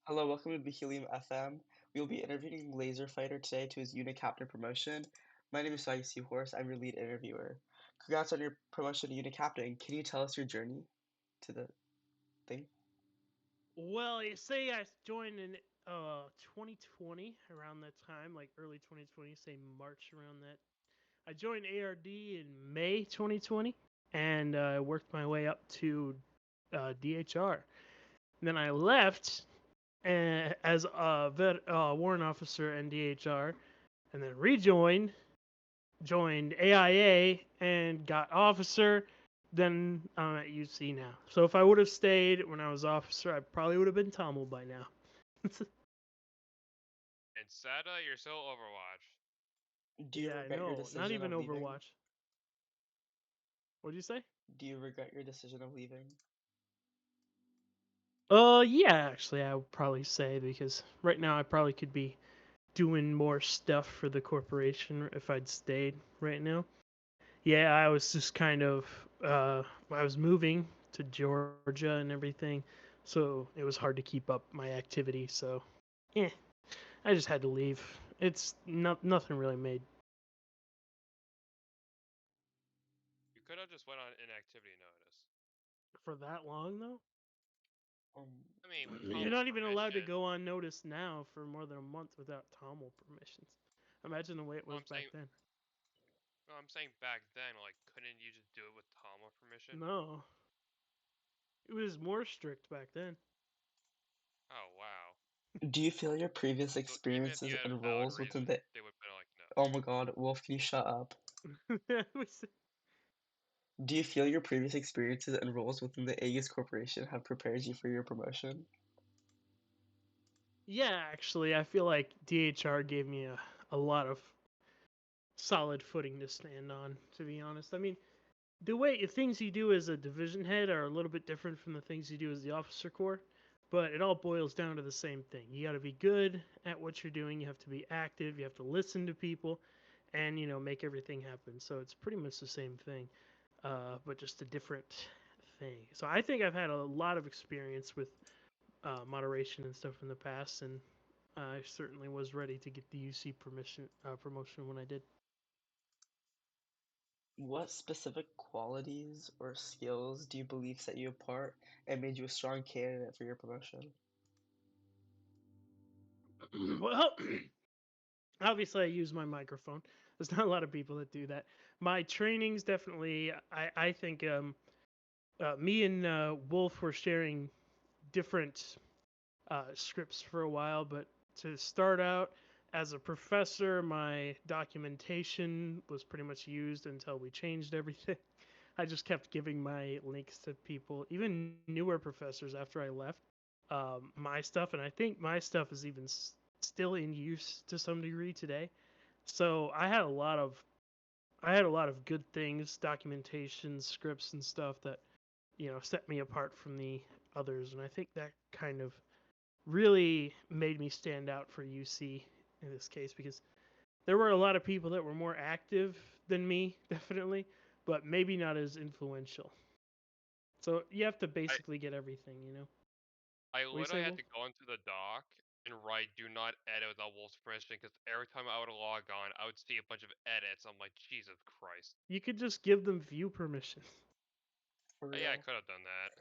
Hello, welcome to Behelium FM. We will be interviewing Lazorfighter today to his unit captain promotion. My name is Sai Seahorse. I'm your lead interviewer. Congrats on your promotion to unit captain. Can you tell us your journey to the thing? Well, you say I joined in 2020 around that time, like early 2020, say March around that. I joined ARD in May 2020, and I worked my way up to DHR. And then I left as a warrant officer and DHR, and then joined AIA, and got officer. Then I'm at UC now. So if I would have stayed when I was officer, I probably would have been Tommel by now. And Sada, you're so Overwatch. Do you Yeah, I regret your know. Not decision even of leaving? Overwatch. What'd you say? Do you regret your decision of leaving? Yeah, actually, I would probably say because right now I probably could be doing more stuff for the corporation if I'd stayed right now. Yeah, I was just kind of I was moving to Georgia and everything, so it was hard to keep up my activity. So, yeah, I just had to leave. It's nothing really made You could have just went on inactivity notice. for that long though. Um, I mean, with You're Tommel's not even allowed to permission. go on notice now for more than a month without Tommel permissions. Imagine the way it No, was back then. I'm saying back then, like, couldn't you just do it with Tommel permission? No, it was more strict back then. Oh wow. do you feel your previous So even if you experiences had a and valid roles within reason, the... they would be like, no. Oh my god, Wolf, can you shut up? It was- Do you feel your previous experiences and roles within the Aegis Corporation have prepared you for your promotion? yeah, actually, I feel like DHR gave me a lot of solid footing to stand on. To be honest, I mean, the things you do as a division head are a little bit different from the things you do as the officer corps, but it all boils down to the same thing. You got to be good at what you're doing. You have to be active. You have to listen to people, and make everything happen. So it's pretty much the same thing, but just a different thing. So I think I've had a lot of experience with moderation and stuff in the past, and I certainly was ready to get the UC promotion when I did. What specific qualities or skills do you believe set you apart and made you a strong candidate for your promotion? Well, obviously I use my microphone. There's not a lot of people that do that. My trainings definitely. I think me and Wolf were sharing different scripts for a while, but to start out as a professor, my documentation was pretty much used until we changed everything. I just kept giving my links to people, even newer professors after I left. My stuff, and I think my stuff is even still in use to some degree today. So I had a lot of good things, documentation, scripts, and stuff that set me apart from the others, and I think that kind of really made me stand out for UC in this case because there were a lot of people that were more active than me, definitely, but maybe not as influential. So you have to I basically get everything. I What do you literally say, had Wolf? to go into the dock and write "Do not edit without Wolf's permission" because every time I would log on, I would see a bunch of edits. I'm like, Jesus Christ. You could just give them view permission. For Yeah, I real. could have done that.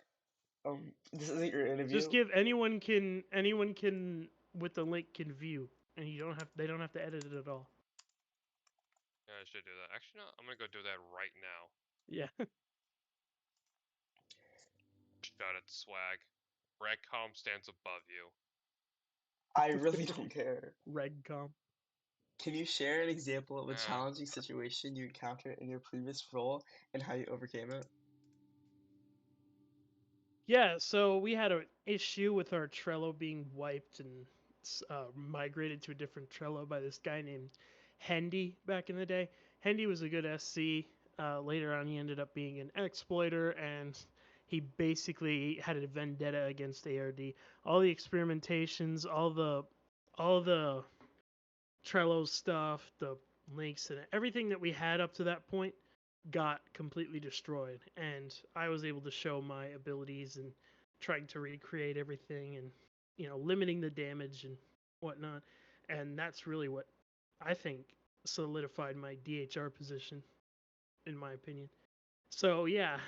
This isn't your Just interview. give anyone can with the link can view, and they don't have to edit it at all. Yeah, I should do that. Actually, no, I'm gonna go do that right now. Yeah, Shout out swag. Redcom stands above you. I really don't care. regcom. Can you share an example of a Yeah. challenging situation you encountered in your previous role and how you overcame it? Yeah, so we had an issue with our Trello being wiped and migrated to a different Trello by this guy named Hendy back in the day. Hendy was a good SC. Later on, he ended up being an exploiter, and he basically had a vendetta against ARD. All the experimentations, all the Trello stuff, the links, and everything that we had up to that point got completely destroyed. And I was able to show my abilities and trying to recreate everything. And limiting the damage and whatnot. And that's really what I think solidified my DHR position, in my opinion. So yeah,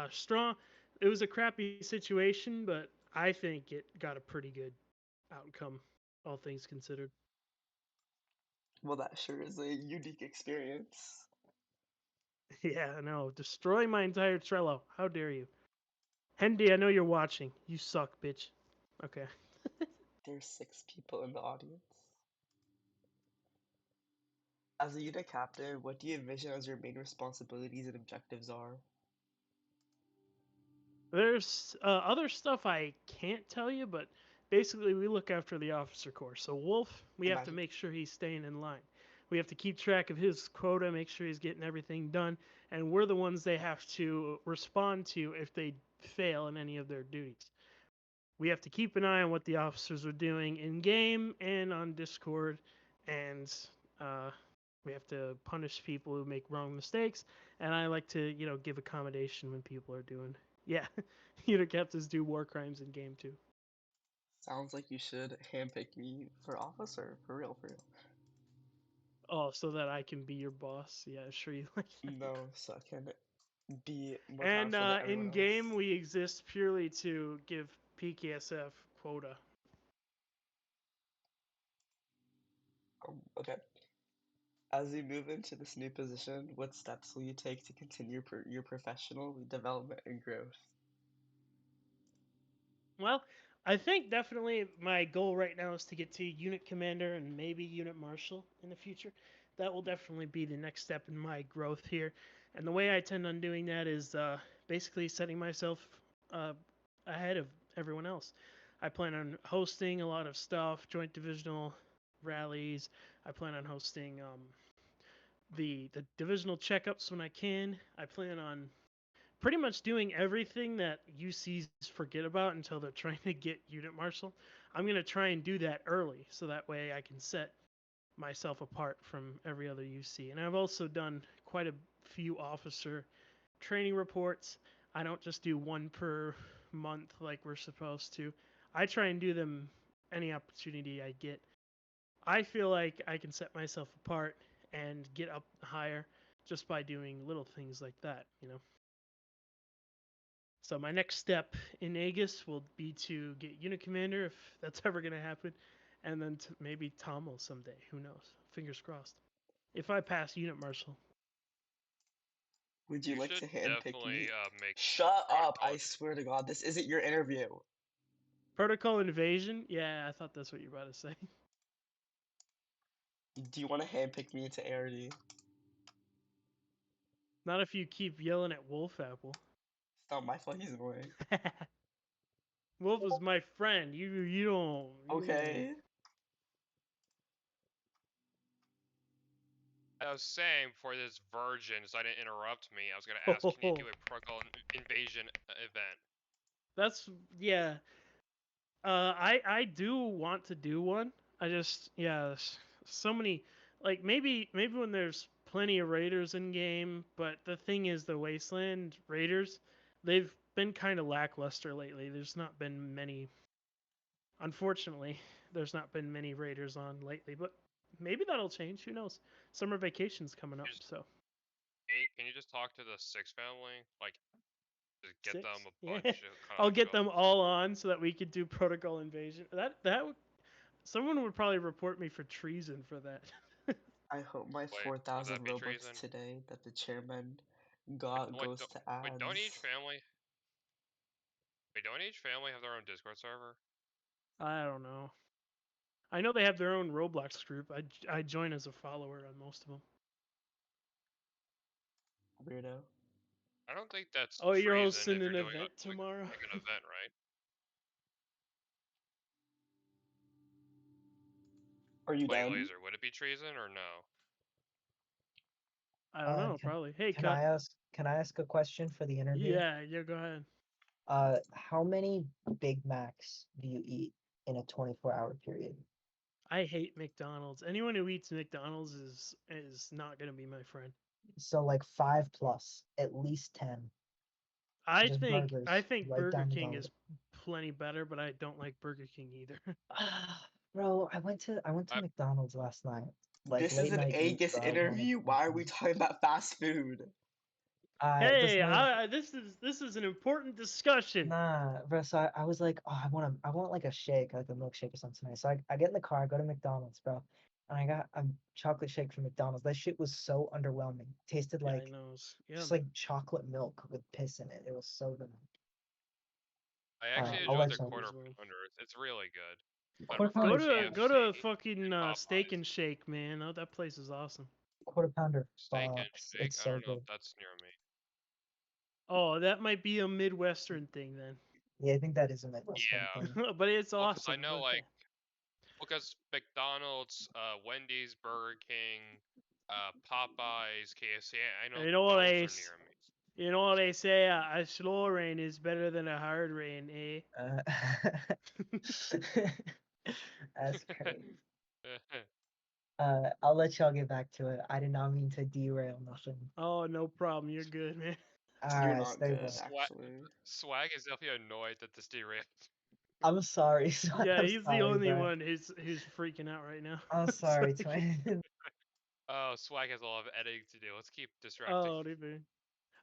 strong. It was a crappy situation, but I think it got a pretty good outcome, all things considered. Well, that sure is a unique experience. Yeah, no, destroy my entire Trello. How dare you? Hendy, I know you're watching. You suck, bitch. Okay. There's 6 people in the audience. As a unit captain, what do you envision as your main responsibilities and objectives are? There's other stuff I can't tell you, but basically we look after the officer corps. So Wolf, we have to Imagine. make sure he's staying in line. We have to keep track of his quota, make sure he's getting everything done, and we're the ones they have to respond to if they fail in any of their duties. We have to keep an eye on what the officers are doing in game and on Discord, and uh, we have to punish people who make wrong mistakes. And I like to, give accommodation when people are doing. Yeah, unit captains do war crimes in game too. Sounds like you should handpick me for officer, for real, for real. Oh, so that I can be your boss. Yeah, sure you like that. No, so I can be more And powerful than everyone in else. game, we exist purely to give PKSF quota. Okay. As you move into this new position, what steps will you take to continue your professional development and growth? Well, I think definitely my goal right now is to get to unit commander and maybe unit marshal in the future. That will definitely be the next step in my growth here. And the way I tend on doing that is basically setting myself uh, ahead of everyone else. I plan on hosting a lot of stuff, joint divisional rallies. I plan on hosting the divisional checkups when I can. I plan on pretty much doing everything that UCs forget about until they're trying to get unit marshal. I'm going to try and do that early so that way I can set myself apart from every other UC. And I've also done quite a few officer training reports. I don't just do one per month like we're supposed to. I try and do them any opportunity I get. I feel like I can set myself apart and get up higher just by doing little things like that. So my next step in Aegis will be to get unit commander if that's ever going to happen, and then maybe Tommel someday. Who knows? Fingers crossed. If I pass unit marshal. Would you You like should to handpick definitely me? make Shut up! protocol. I swear to God, this isn't your interview. Protocol invasion? Yeah, I thought that's what you were about to say. Do you want to handpick me into ARD? Not if you keep yelling at Wolf Apple. It's not my fault he's annoying. Wolf is my friend. You don't. Okay. I was saying for this virgin, so I didn't interrupt me, I was gonna ask, can you Oh, do a protocol invasion event? that's yeah. I do want to do one. I just so many like maybe when there's plenty of raiders in game, but the thing is the wasteland raiders, they've been kind of lackluster lately. There's not been many. Unfortunately, there's not been many raiders on lately, but maybe that'll change. Who knows? Summer vacation's coming up, Just, so hey, can you just talk to the Six family? Like, just get them 6. a Yeah, bunch of I'll kind get of. them all on so that we could do protocol invasion. That would someone would probably report me for treason for that. I hope my Wait, would 4,000 that be Robux treason? today that the chairman got Wait, goes to wait, don't each ads. family? Wait, don't each family have their own Discord server? I don't know. I know they have their own Roblox group. I join as a follower on most of them. Weirdo. I don't think that's Oh, you're treason hosting if you're an doing event like tomorrow? an event, right? Are you Wait, done? Laser, would it be treason or no? I don't know, Can probably. Hey, can cut. I ask a question for the interview? Yeah, go ahead. How many Big Macs do you eat in a 24-hour period? I hate McDonald's. Anyone who eats McDonald's is not gonna be my friend. So like 5 plus, at least 10. I Just think burgers I think right Burger down the King gullet. is plenty better, but I don't like Burger King either. Bro, I went to I- McDonald's last night. Like This is late an night eat, Angus bro. I wanted interview. Why are we something. talking about fast food? This Hey, morning, this is an important discussion. nah, bro. So I was like, oh, I want like a shake, like a milkshake or something tonight. So I get in the car, I go to McDonald's, bro, and I got a chocolate shake from McDonald's. That shit was so underwhelming. Tasted Yeah, I like know. Yeah. just like chocolate milk with piss in it. It was so good. I actually I'll enjoyed let their y'all quarter as well. pounders. It's really good. But I Quarter prefer pounder. Go to KFC fucking and Steak Popeyes. and Shake, man. Oh, that place is awesome. Quarter pounder Steak and fucks. shake. It's I so don't know good. if that's near me. Oh, that might be a Midwestern thing then. Yeah, I think that is a Midwestern Yeah. thing. But it's Well, because awesome. I know Okay. because McDonald's, Wendy's, Burger King, Popeyes, KFC. I know You know what those are near me. you know what they say? A slow rain is better than a hard rain, eh? That's crazy. I'll let y'all get back to it. I did not mean to derail nothing. Oh, no problem. You're good, man. You're Alright, not stay good, blessed. actually. Swag is definitely annoyed that this derailed. I'm sorry. Yeah, I'm he's the sorry, only bro. one who's freaking out right now. I'm It's sorry, like- twin. Oh, Swag has a lot of editing to do. Let's keep distracting. Oh, dude.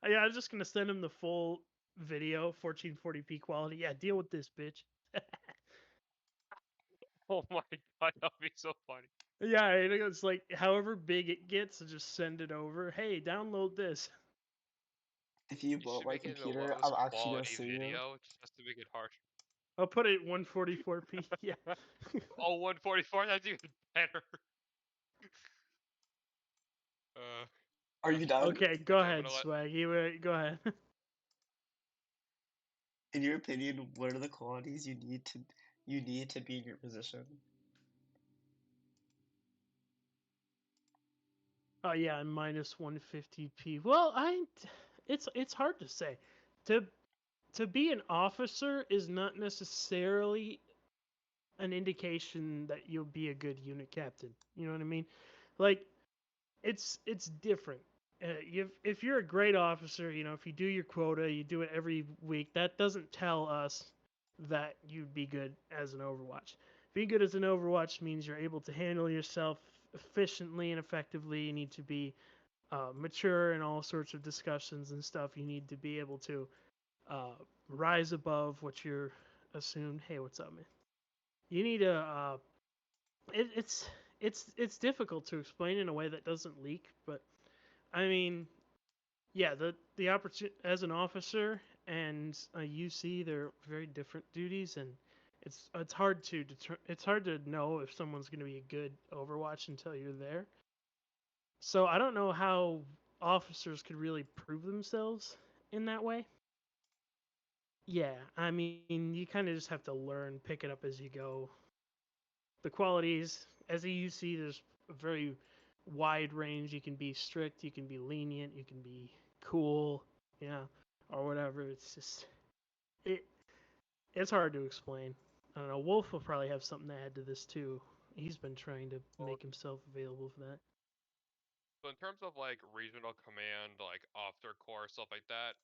Yeah, I was just gonna send him the full video, 1440p quality. Yeah, deal with this, bitch. Oh my god, that'd be so funny. Yeah, it's like however big it gets, just send it over. Hey, download this. If you You blow up should my make it the computer, lowest I'm actually gonna quality sue you. video just to make it harsh. I'll put it 144p. Yeah. Oh, 144, that's even better. Uh, Are you done? Okay, go okay, I'm ahead, gonna let. Swag. Go ahead. In your opinion, what are the qualities you need to be in your position? Oh yeah, minus 150p. Well, it's hard to say. To to be an officer is not necessarily an indication that you'll be a good unit captain. You know what I mean? Like it's different. If you're a great officer, you know, if you do your quota, you do it every week, that doesn't tell us that you'd be good as an Overwatch. Being good as an Overwatch means you're able to handle yourself efficiently and effectively. You need to be mature in all sorts of discussions and stuff. You need to be able to rise above what you're assumed. Hey, what's up, man? You need to. It's difficult to explain in a way that doesn't leak, but I mean, yeah, the opportunity as an officer and a UC, they're very different duties, and it's hard to it's hard to know if someone's going to be a good Overwatch until you're there. So I don't know how officers could really prove themselves in that way. Yeah, I mean, you kind of just have to learn, pick it up as you go. The qualities, as a UC, there's a very wide range. You can be strict, you can be lenient, you can be cool, yeah, or whatever. It's just it. It's hard to explain. I don't know. Wolf will probably have something to add to this too. He's been trying to Well, make himself available for that. so in terms of like regional command, like officer corps, stuff like that,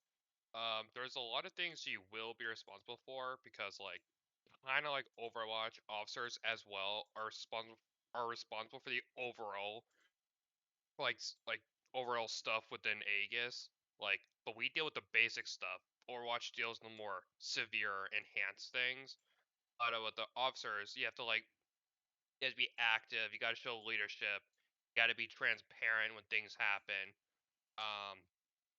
there's a lot of things you will be responsible for because like kind of like Overwatch, officers as well are responsible for the overall like overall stuff within Aegis. Like, but we deal with the basic stuff. Overwatch deals with the more severe, enhanced things. But with the officers, you have to be active. You got to show leadership. You got to be transparent when things happen. Um,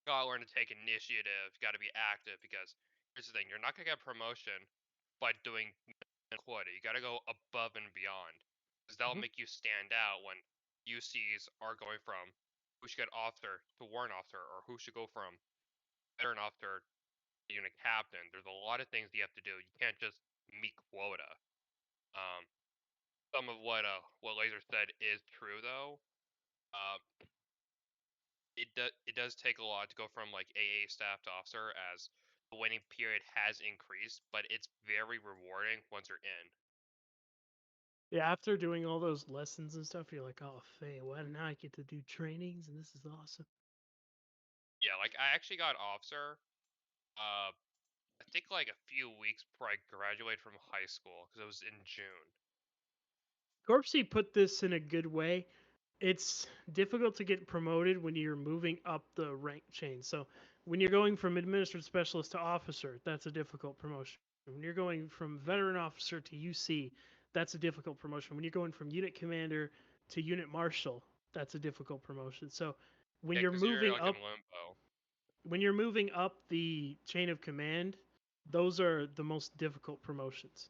you gotta learn to take initiative. You got to be active because here's the thing: you're not gonna get a promotion by doing quota. You got to go above and beyond because that'll Mhm. make you stand out when UCs are going from who should get officer to warrant officer or who should go from veteran officer to unit captain. There's a lot of things you have to do. You can't just meet quota. Um, some of what Laser said is true though. Uh, it does take a lot to go from like AA staff to officer as the waiting period has increased, but it's very rewarding once you're in. Yeah, after doing all those lessons and stuff, you're like, oh, Faye, well, now I get to do trainings, and this is awesome. Yeah, like I actually got officer. I think like a few weeks before I graduated from high school because it was in June. Corpsey put this in a good way. It's difficult to get promoted when you're moving up the rank chain. So when you're going from administrative specialist to officer, that's a difficult promotion. When you're going from veteran officer to UC, that's a difficult promotion. When you're going from unit commander to unit marshal, that's a difficult promotion. So when Yeah, you're because you're moving like up in limbo. when you're moving up the chain of command, those are the most difficult promotions.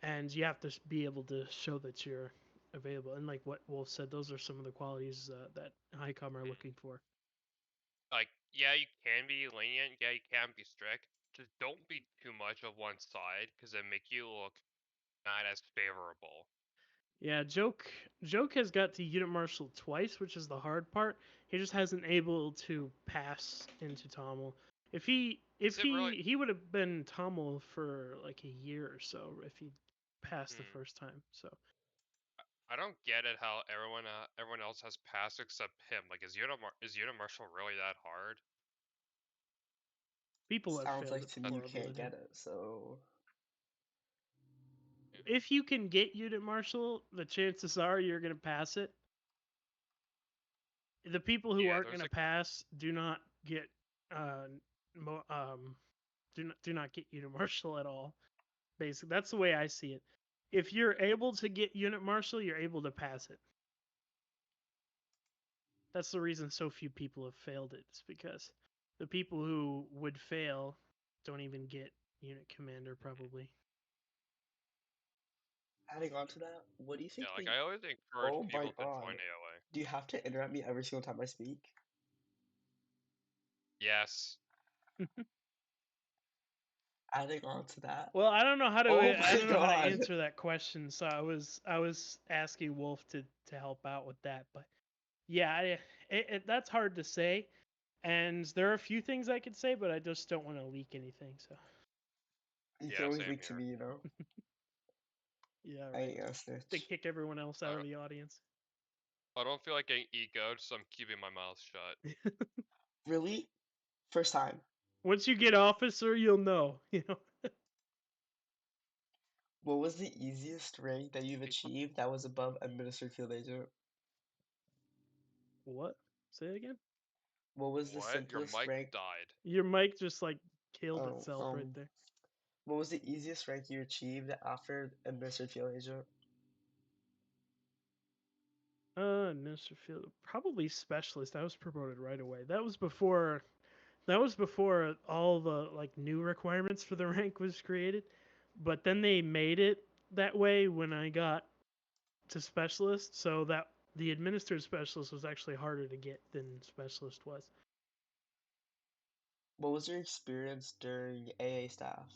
And you have to be able to show that you're available. And like what Wolf said, those are some of the qualities that HICOM are looking for. Like, yeah, you can be lenient. Yeah, you can be strict. Just don't be too much of one side because it make you look not as favorable. Yeah, Joke has got to unit marshal twice, which is the hard part. He just hasn't able to pass into Tommel. If he Really? he would have been Tommel for like a year or so if he passed the first time. So I don't get it how everyone else has passed except him. Like, is unit marshal really that hard? people have Sounds failed like it to me you before, I can't believe. get it, so If you can get unit marshal, the chances are you're gonna pass it. The people who Yeah, aren't there's gonna pass do not get do not get unit marshal at all. Basically, that's the way I see it. If you're able to get unit marshal, you're able to pass it. That's the reason so few people have failed it. It's because the people who would fail don't even get unit commander probably. adding on to that, what do you think yeah, like the I always encourage oh my people to join god. AOA. Do you have to interrupt me every single time I speak? Yes. Adding on to that. Well, I don't know how to Oh I my don't know how to god. answer that question, so I was asking Wolf to help out with that, but yeah, that's hard to say, and there are a few things I could say, but I just don't want to leak anything. So You can Yeah, always same leak to here. me, you know? yeah, I right. ain't gonna They snitch. kick everyone else out of Alright. the audience. I don't feel like getting egoed, so I'm keeping my mouth shut. Really? First time. Once you get officer, you'll know. You know. What was the easiest rank that you've achieved that was above administered field agent? What? Say it again. What was the What? Your simplest mic rank? died. Your mic just like killed Oh, itself right there. what was the easiest rank you achieved after administered field agent? Administrative field, probably specialist. I was promoted right away. That was before all the like new requirements for the rank was created. But then they made it that way when I got to specialist, so that the administrative specialist was actually harder to get than specialist was. What was your experience during AA staff?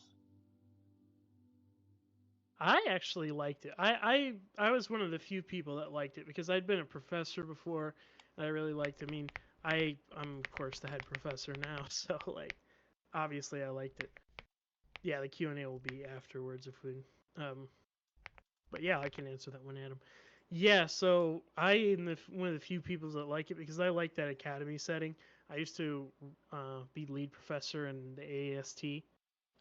I actually liked it. I was one of the few people that liked it because I'd been a professor before, and I really liked it. I mean, I'm of course the head professor now, so like obviously I liked it. Yeah, the Q&A will be afterwards if we but yeah, I can answer that one, Adam. Yeah, so I am one of the few people that like it because I like that academy setting. I used to be lead professor in the AAST,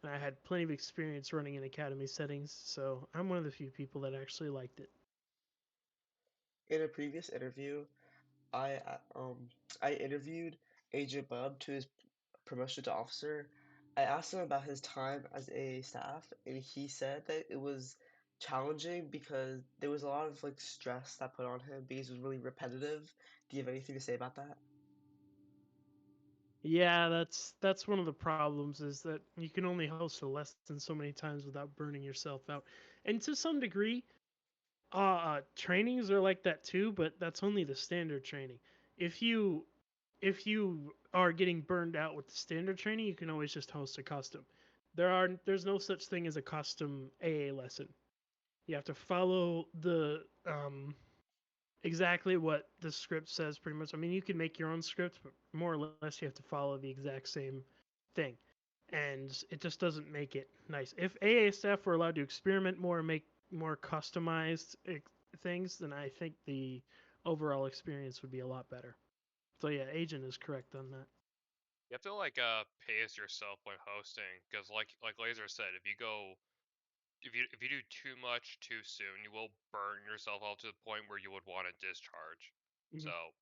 and I had plenty of experience running in academy settings, so I'm one of the few people that actually liked it. In a previous interview, I uh, um I interviewed Agent Bub to his promotion to officer. I asked him about his time as a staff, and he said that it was challenging because there was a lot of like stress that put on him because it was really repetitive. Do you have anything to say about that? Yeah, that's one of the problems is that you can only host a lesson so many times without burning yourself out. And to some degree, trainings are like that too, but that's only the standard training. If you if you are getting burned out with the standard training, you can always just host a custom. There's no such thing as a custom AA lesson. You have to follow the exactly what the script says pretty much. I mean, you can make your own script, but more or less you have to follow the exact same thing. And it just doesn't make it nice. If AA staff were allowed to experiment more and make more customized things, then I think the overall experience would be a lot better. So yeah, Agent is correct on that. You have to like pace yourself when hosting, because like Laser said, if you do too much too soon, you will burn yourself out to the point where you would want to discharge. Mhm. So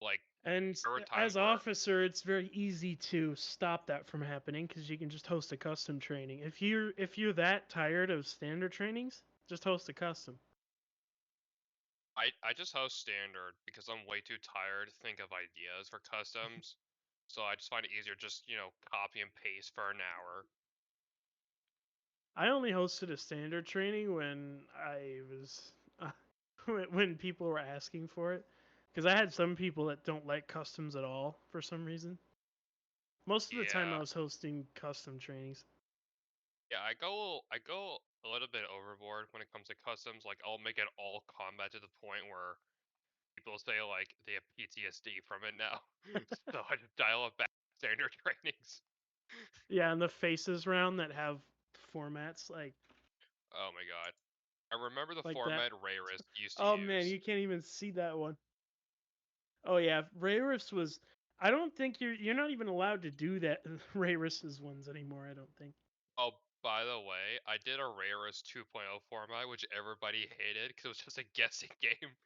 like And there were times as where officer, it's very easy to stop that from happening because you can just host a custom training. If you're that tired of standard trainings, just host a custom. I just host standard because I'm way too tired to think of ideas for customs. So I just find it easier just, copy and paste for an hour. I only hosted a standard training when I was when people were asking for it, because I had some people that don't like customs at all for some reason. Most of the time, I Yeah. was hosting custom trainings. Yeah, I go a little bit overboard when it comes to customs. Like I'll make it all combat to the point where people say like they have PTSD from it now. So I just dial up back standard trainings. Yeah, and the faces round that have formats Oh my god. I remember the like that. format Rayris used to Oh man, use. you can't even see that one. Oh yeah, Rayrus was. I don't think you're not even allowed to do that Rayrus's ones anymore. I don't think. Oh, by the way, I did a Rayris 2.0 format, which everybody hated because it was just a guessing game.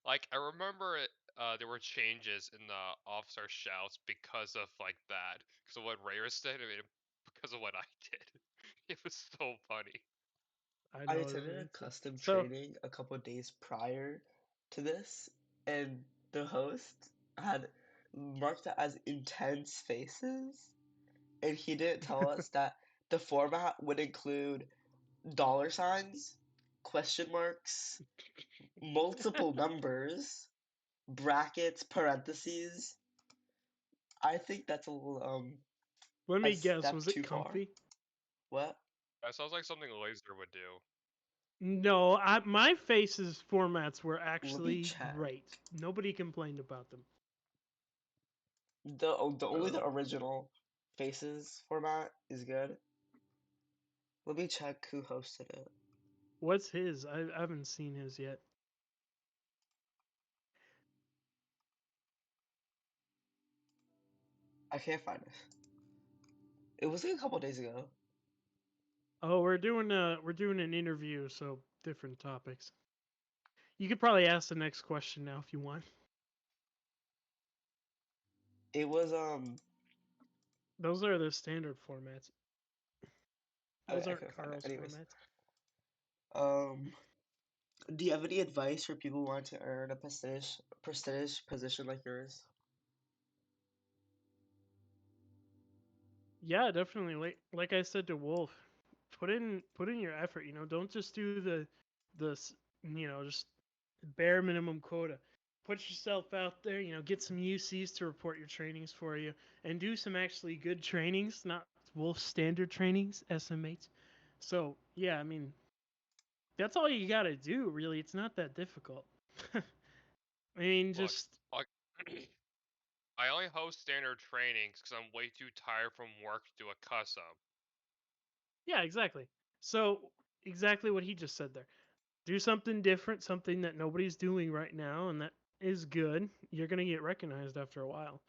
Like I remember it, there were changes in the officer shouts because of like that, because of what Rayris did, I mean, because of what I did. It was so funny. I I know what it attended a means. custom So training a couple days prior to this, and the host had marked it as intense faces, and he didn't tell us that the format would include dollar signs, question marks, multiple numbers, brackets, parentheses. I think that's a little let a me guess, step was it too far. comfy? What? That sounds like something Laser would do. No, my faces formats were Let me actually check. great. Nobody complained about them. The only the original faces format is good. Let me check who hosted it. What's his? I haven't seen his yet. I can't find it. It was like a couple days ago. Oh, we're doing an interview, so different topics. You could probably ask the next question now if you want. It was Those are the standard formats. Those I aren't couldn't find it. Carl's Anyways, formats. um, do you have any advice for people who want to earn a prestige position like yours? Yeah, definitely. Like I said to Wolf, put in your effort. Don't just do just bare minimum quota. Put yourself out there. Get some UCs to report your trainings for you, and do some actually good trainings, not Wolf standard trainings, SMH. So yeah, I mean that's all you gotta do. Really, it's not that difficult. I mean, Look, just like, I only host standard trainings because I'm way too tired from work to do a custom. yeah, exactly. So exactly what he just said there. Do something different, something that nobody's doing right now, and that is good. You're gonna get recognized after a while.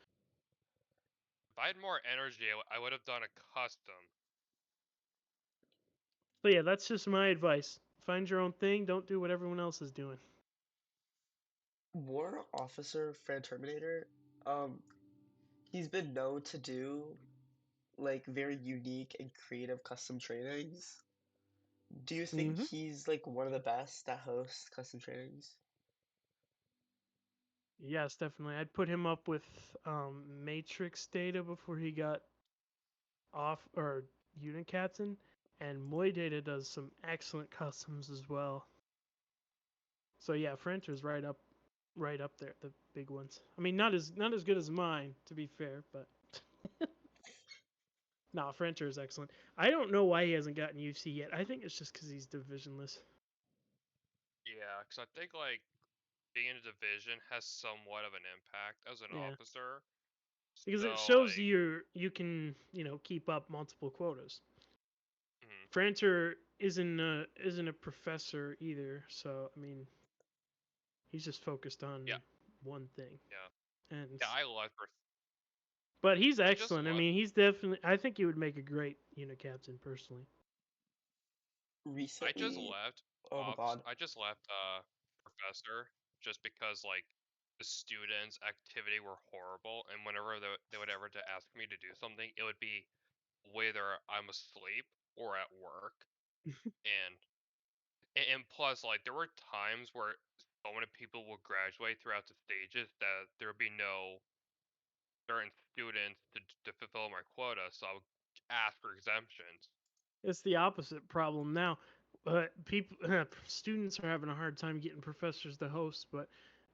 If I had more energy, I would have done a custom. So yeah, that's just my advice. Find your own thing. Don't do what everyone else is doing. War Officer Fran Terminator, um, he's been known to do like very unique and creative custom trainings. Do you think Hmm. he's like one of the best that hosts custom trainings? Yes, definitely. I'd put him up with Matrix Data before he got off or Unit Captain, and Moy Data does some excellent customs as well. So yeah, Frenter's right up there, the big ones. I mean, not as good as mine, to be fair, but nah, Frenter is excellent. I don't know why he hasn't gotten UC yet. I think it's just because he's divisionless. Yeah, because I think like being in a division has somewhat of an impact as an Yeah, officer. because it So shows like, you can keep up multiple quotas. mhm, Franter isn't a professor either, so I mean he's just focused yeah, on one thing. yeah. And Yeah, I love but he's I just excellent. I love mean, he's definitely. I think he would make a great unit captain personally. I just Recently, left oh my God. I just left professor just because like the students' activity were horrible, and whenever they would ever to ask me to do something, it would be whether I'm asleep or at work, and and plus like there were times where so many people would graduate throughout the stages that there would be no certain students to fulfill my quota, so I would ask for exemptions. It's the opposite problem now. People, students are having a hard time getting professors to host, but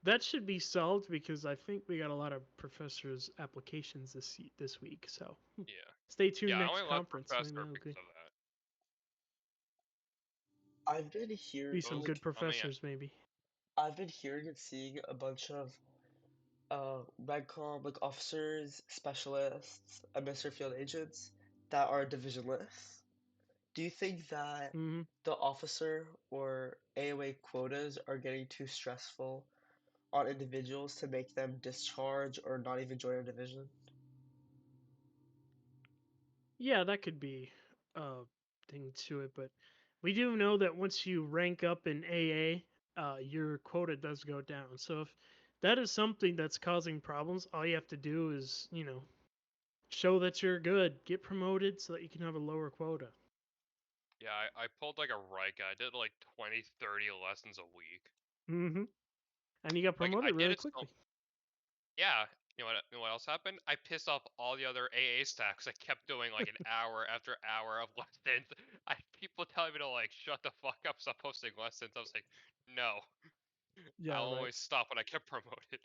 that should be solved because I think we got a lot of professors' applications this week. So Yeah. stay tuned Yeah, I only next left conference. Maybe professor that'll because of that. I've been be hearing some Those, good I mean, professors. Maybe. I've been hearing and seeing a bunch of RegCom like officers, specialists, and Mr. Field agents that are divisionless. Do you think that Hmm. the officer or AOA quotas are getting too stressful on individuals to make them discharge or not even join a division? Yeah, that could be a thing to it, but we do know that once you rank up in AA, your quota does go down. So if that is something that's causing problems, all you have to do is, show that you're good, get promoted so that you can have a lower quota. yeah, I pulled like a Rika. I did like 20, 30 lessons a week. Hmm. And you got Like I promoted did really it so quickly. yeah. You know what else happened? I pissed off all the other AA stacks. I kept doing like an hour after hour of lessons. I people telling me to like shut the fuck up, stop posting lessons. I was like, no, Yeah, I'll right. always stop when I get promoted.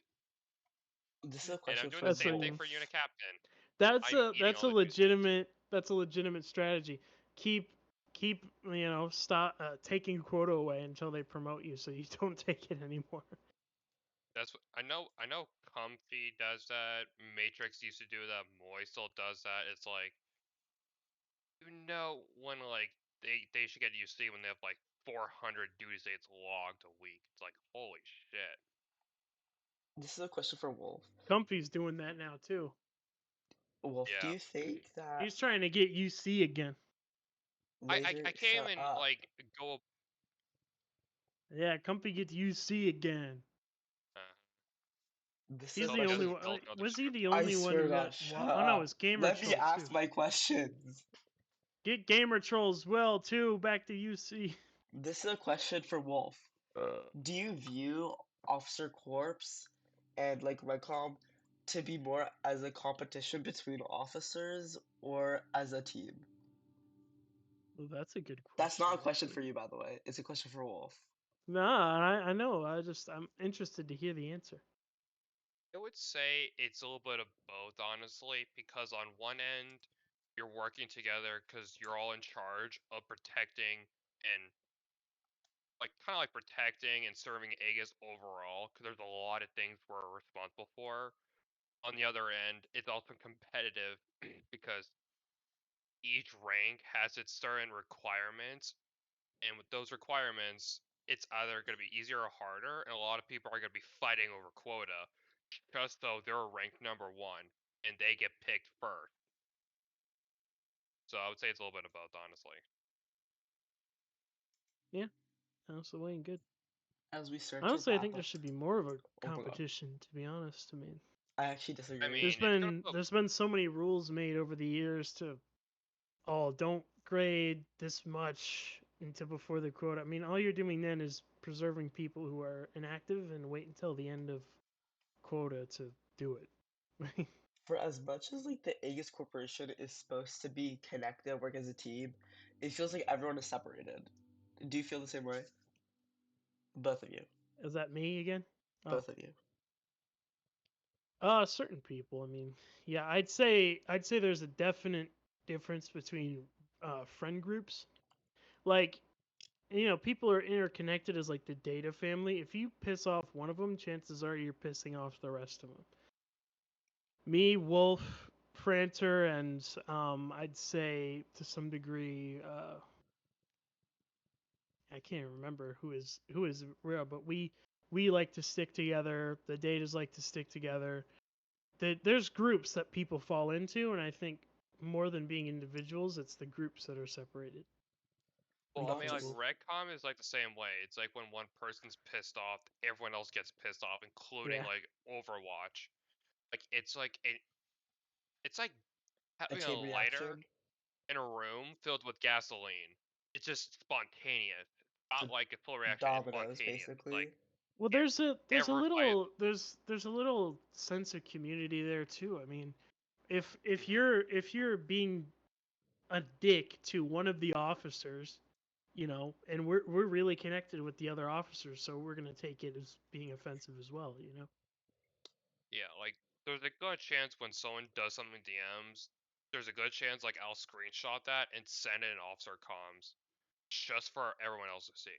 This is a And I'm question doing the for That's same what thing you. for Wolf. unit captain. That's I'm a eating that's all a the Tuesdays. legitimate strategy. Keep stop taking quota away until they promote you, so you don't take it anymore. That's what I know Comfy does that. Matrix used to do that. Moy still does that. It's like when like they should get UC when they have like 400 duty dates logged a week. It's like holy shit. This is a question for Wolf. Comfy's doing that now too. Wolf, do Yeah. you think that He's trying to get UC again. Laser I can't shut even up? like go. Yeah, Comfy gets UC again. Uh, This is He's a hope the he only doesn't question. one. build another Was he server. the I only one swear to who God, got? shut Oh no, up. it's Gamer Let me Trolls too. ask my questions. Get Gamer Trolls well too. Back to UC. This is a question for Wolf. Do you view Officer Corps and like Redcom to be more as a competition between officers or as a team? Well, that's a good That's question, not a question for actually. you, by the way. It's a question for Wolf. Nah, I know. I'm interested to hear the answer. I would say it's a little bit of both, honestly, because on one end, you're working together because you're all in charge of protecting and like kind of like protecting and serving Aegis overall, because there's a lot of things we're responsible for. On the other end, it's also competitive because each rank has its certain requirements, and with those requirements, it's either going to be easier or harder, and a lot of people are going to be fighting over quota just so they're ranked number one and they get picked first. So I would say it's a little bit of both, honestly. Yeah, absolutely good. As we start to Honestly, I wrap think there up, should be more of a oh my God, competition. To be honest, I mean, I actually I disagree. there's mean, in terms been of there's been so many rules made over the years to don't grade this much until before the quota. I mean, all you're doing then is preserving people who are inactive and wait until the end of quota to do it. For as much as like the Aegis Corporation is supposed to be connected, work as a team, it feels like everyone is separated. Do you feel the same way? Both of you. Is that me again? Oh, Both of you. certain people. I mean, yeah, I'd say there's a definite difference between friend groups. Like, people are interconnected as like the data family. If you piss off one of them, chances are you're pissing off the rest of them. Me, Wolf, Pranter, and I'd say to some degree, I can't remember who is real, but we like to stick together. The datas like to stick together. There's groups that people fall into, and I think more than being individuals, it's the groups that are separated. Well, I Not mean, like just Redcom is like the same way. It's like when one person's pissed off, everyone else gets pissed off, including Yeah. like Overwatch. Like it's like a having a chain lighter reaction. in a room filled with gasoline. It's just spontaneous. Not The like a full reaction. It's dominoes, spontaneous. Like basically. Well, yeah, there's a everybody. little sense of community there too. I mean, if Mhm. you're being a dick to one of the officers, and we're really connected with the other officers, so we're gonna take it as being offensive as well. Yeah, like there's a good chance when someone does something in DMs, there's a good chance like I'll screenshot that and send it in officer comms just for everyone else to see.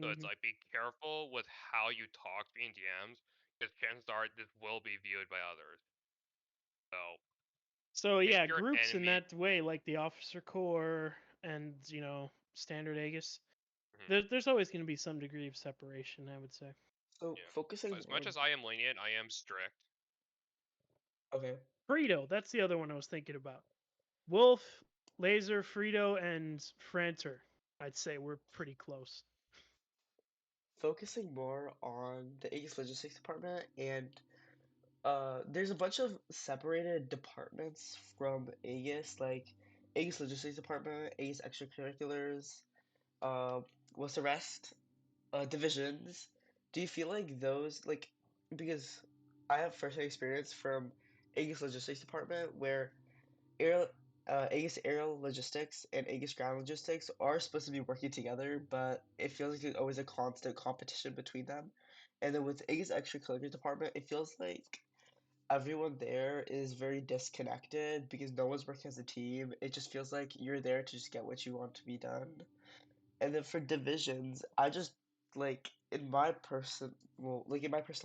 So it's Hmm. like be careful with how you talk in DMs because chances are this will be viewed by others. So So pick yeah, your groups in enemy. that way, like the officer corps and standard Aegis, Mhm. there's always going to be some degree of separation, I would say. So Yeah. focusing As much more. as I am lenient, I am strict. Okay. Frito, that's the other one I was thinking about. Wolf, Laser, Frito, and Franter. I'd say we're pretty close. Focusing more on the Aegis Logistics Department, and there's a bunch of separated departments from Aegis, like Aegis Logistics Department, Aegis Extracurriculars, uh, what's the rest? Divisions. Do you feel like those, like, because I have first-hand experience from Aegis Logistics Department where Air, Aegis Aerial Logistics and Aegis Ground Logistics are supposed to be working together, but it feels like there's always a constant competition between them. And then with Aegis Extracurricular Department, it feels like everyone there is very disconnected because no one's working as a team. It just feels like you're there to just get what you want to be done. And then for divisions, I just like in my personal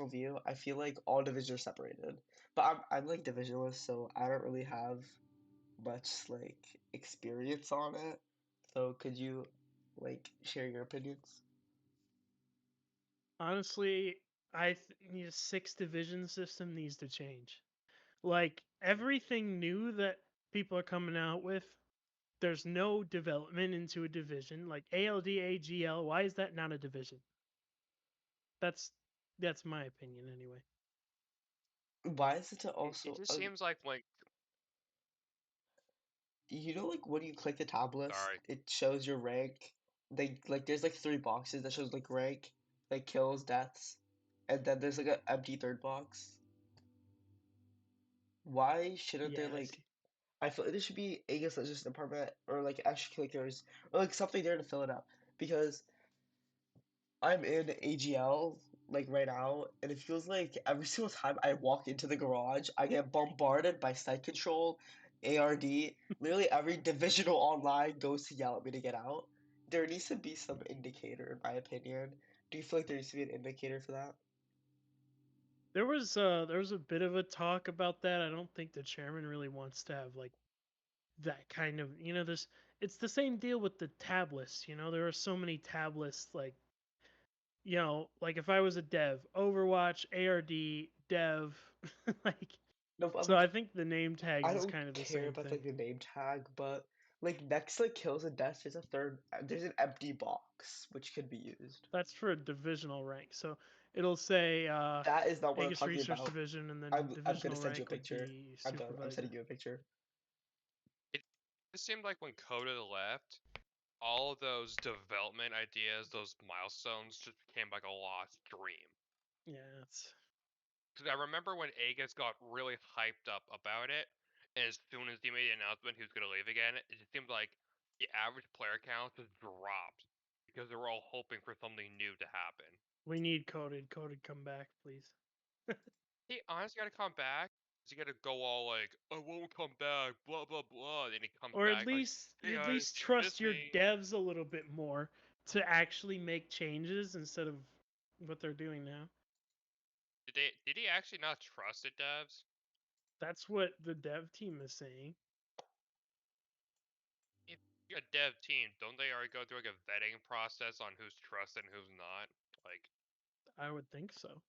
view, I feel like all divisions are separated. But I'm like divisionless, so I don't really have much like experience on it. So could you like share your opinions? Honestly, I need a 6 division system needs to change. Like everything new that people are coming out with, there's no development into a division. Like ALD, AGL, why is that not a division? That's that's my opinion anyway. Why is it to It also just seems like you know like when you click the tab list, sorry. it shows your rank. Like there's like 3 boxes that shows like rank, like kills, deaths, and then there's like an empty third box. Why shouldn't there Yeah, I like see. I feel like there should be Aegis Logistics Department or like extracurriculars or like something there to fill it up because I'm in AGL like right now, and it feels like every single time I walk into the garage, I get bombarded by site control, ARD. Literally every divisional online goes to yell at me to get out. There needs to be some indicator, in my opinion. Do you feel like there needs to be an indicator for that? There was a bit of a talk about that. I don't think the chairman really wants to have like that kind of this. It's the same deal with the tab lists. There are so many tab lists like like if I was a dev, Overwatch, ARD, dev, like. No, but So I like think the name I tags is don't kind of the care same about like thing. the name tag, but like next to like kills and deaths, there's an empty box which could be used. That's for a divisional rank. So it'll say That is not what I'm Aegis talking Research about. Division, and then I'm gonna divisional send you a rank would picture. be I'm done. I'm supervisor. sending you a picture. It just seemed like when Coda left, all of those development ideas, those milestones, just became like a lost dream. Yeah, it's Because I remember when Aegis got really hyped up about it, and as soon as he made the announcement he was going to leave again, it just seemed like the average player count just dropped because they were all hoping for something new to happen. we need coded. Coded, come back, please. He honestly got to come back. He got to go all like, "I won't come back," blah blah blah. Then he comes Or at back like, least "Hey at guys, least did you trust miss your me?" devs a little bit more to actually make changes instead of what they're doing now. Did he actually not trust the devs? That's what the dev team is saying. If you're a dev team, don't they already go through like a vetting process on who's trusted and who's not? Like, I would think so.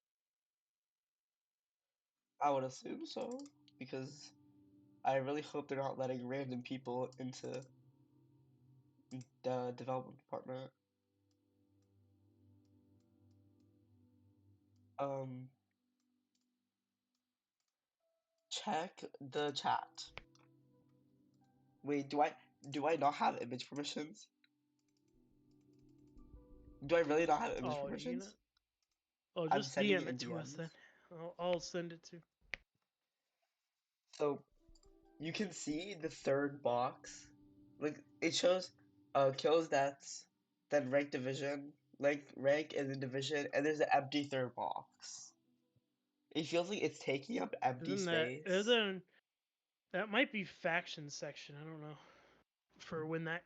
I would assume so, because I really hope they're not letting random people into the development department. Um, check the chat. Wait, do I not have image permissions? Do I really not have image Oh, you know. permissions? Oh, I'm just sending it DM in it to us then. DMs. I'll send it to. So you can see the third box. Like it shows kills, deaths, then rank division, rank and then division, and there's an empty third box. It feels like it's taking up empty Isn't that space. isn't that might be faction section? I don't know. For when that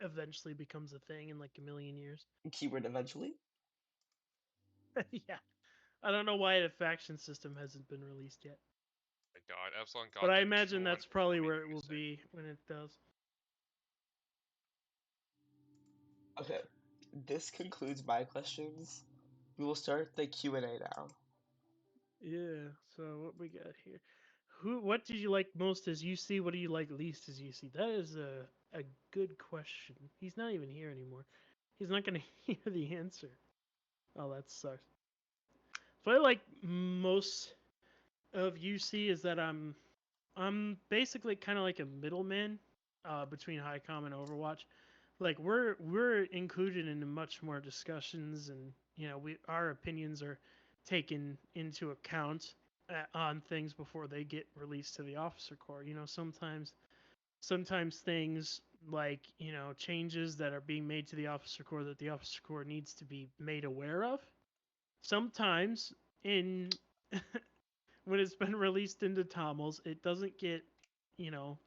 eventually becomes a thing in like a million years. Keyword eventually. Yeah. I don't know why the faction system hasn't been released yet. My God, Epsilon But got I the imagine that's probably where it will 240 be when it does. Okay, this concludes my questions. We will start the Q&A now. Yeah, so what we got here? What did you like most as UC? What do you like least as UC? That is a good question. He's not even here anymore. He's not gonna hear the answer. Oh, that sucks. What I like most of UC is that I'm basically kind of like a middleman between Highcom and Overwatch. Like we're included in much more discussions, and you know our opinions are taken into account on things before they get released to the officer corps. You know, sometimes things like changes that are being made to the officer corps that the officer corps needs to be made aware of. Sometimes in when it's been released into Tommels, it doesn't get,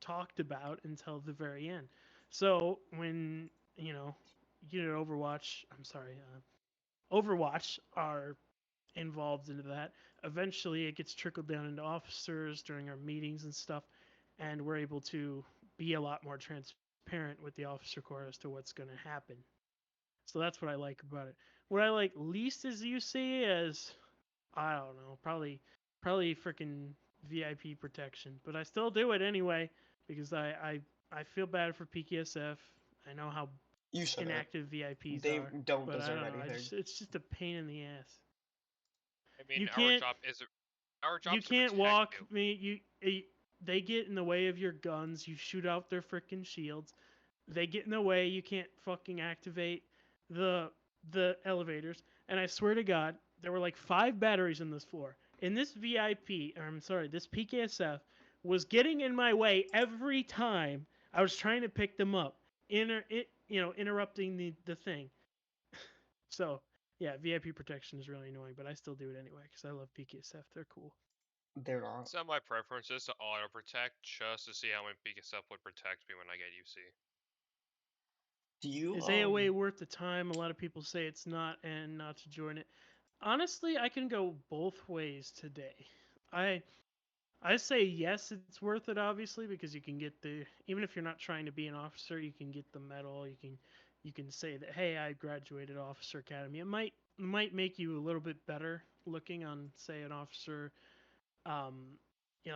talked about until the very end. So when, Unit Overwatch, I'm sorry, Overwatch are involved into that, eventually it gets trickled down into officers during our meetings and stuff, and we're able to be a lot more transparent with the officer corps as to what's going to happen. So that's what I like about it. What I like least is you see as I don't know, probably freaking VIP protection, but I still do it anyway because I feel bad for PKSF. I know how You shouldn't. inactive VIPs They are, don't but I deserve don't know. anything. It's just a pain in the ass. I mean, You can't our you job's to can't protect walk you. me. They get in the way of your guns. You shoot out their freaking shields. They get in the way. You can't fucking activate the elevators. And I swear to God, there were like 5 batteries in this floor. And this VIP, or I'm sorry, this PKSF was getting in my way every time I was trying to pick them up, interrupting the thing. So yeah, VIP protection is really annoying, but I still do it anyway because I love PKSF. They're cool. They're not. It's not my preference is to auto protect just to see how many PKSF would protect me when I get UC. Do you Is AOA worth the time? A lot of people say it's not, and not to join it. Honestly, I can go both ways today. I I say yes, it's worth it obviously because you can get even if you're not trying to be an officer, you can get the medal. You can say that hey, I graduated Officer Academy. It might make you a little bit better looking on say an officer um,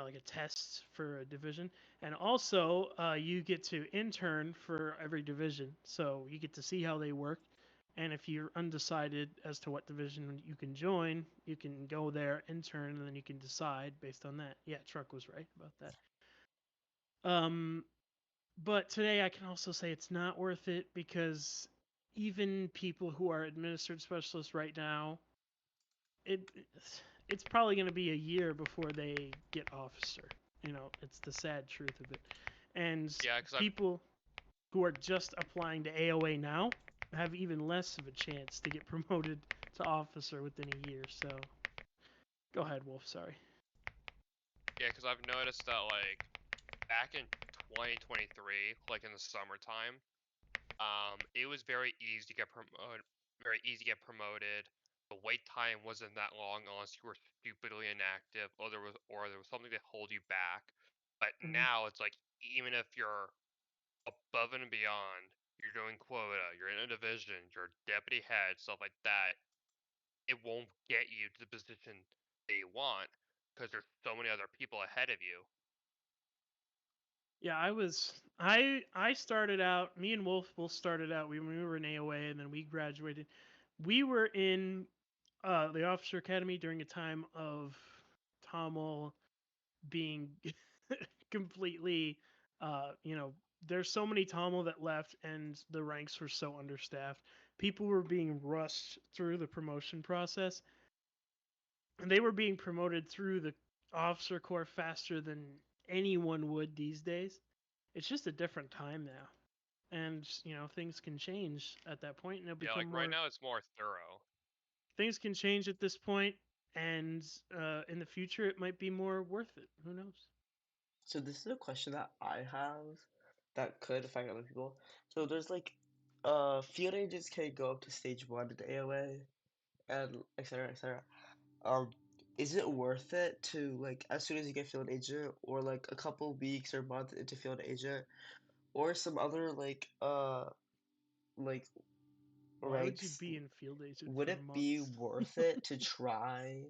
like a test for a division. And also, you get to intern for every division. So you get to see how they work. And if you're undecided as to what division you can join, you can go there, intern, and then you can decide based on that. Yeah, Truck was right about that. Um, but today I can also say it's not worth it because even people who are administered specialists right now, it it's probably going to be a year before they get officer. It's the sad truth of it. And Yeah, because people who are just applying to AOA now have even less of a chance to get promoted to officer within a year. So, go ahead, Wolf. Sorry. I've noticed that like back in 2023, like in the summertime, it was very easy to get promoted. Very easy to get promoted. The wait time wasn't that long unless you were stupidly inactive, or there was something to hold you back. But Mm-hmm. now it's like even if you're above and beyond, you're doing quota, you're in a division, you're deputy head, stuff like that. it won't get you to the position that you want because there's so many other people ahead of you. Yeah, I started out. Me and Wolf both started out. We were in AOA, and then we graduated. We were in the Officer Academy during a time of Tommel being completely, there's so many Tommel that left, and the ranks were so understaffed. People were being rushed through the promotion process, and they were being promoted through the officer corps faster than anyone would these days. It's just a different time now, and things can change at that point, and it'll Yeah, become like right more. now it's more thorough. Things can change at this point, and in the future it might be more worth it. Who knows? So this is a question that I have that could affect other people. So there's like field agents can go up to stage 1 in AOA and etc. etc. Um is it worth it to like as soon as you get field agent or like a couple weeks or month into field agent or some other like Why would you ranks, be in field agent would for it be months? worth it to try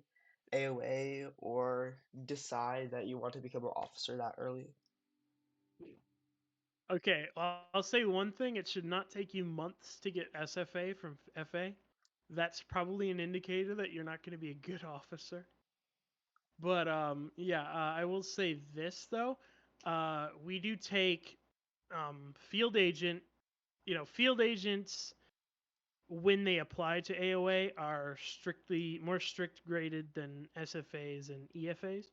AOA or decide that you want to become an officer that early? Okay, I'll say one thing. It should not take you months to get SFA from FA. That's probably an indicator that you're not going to be a good officer. But yeah, I will say this though. We do take field agent. Field agents when they apply to AOA are strictly more strict graded than SFAs and EFAs.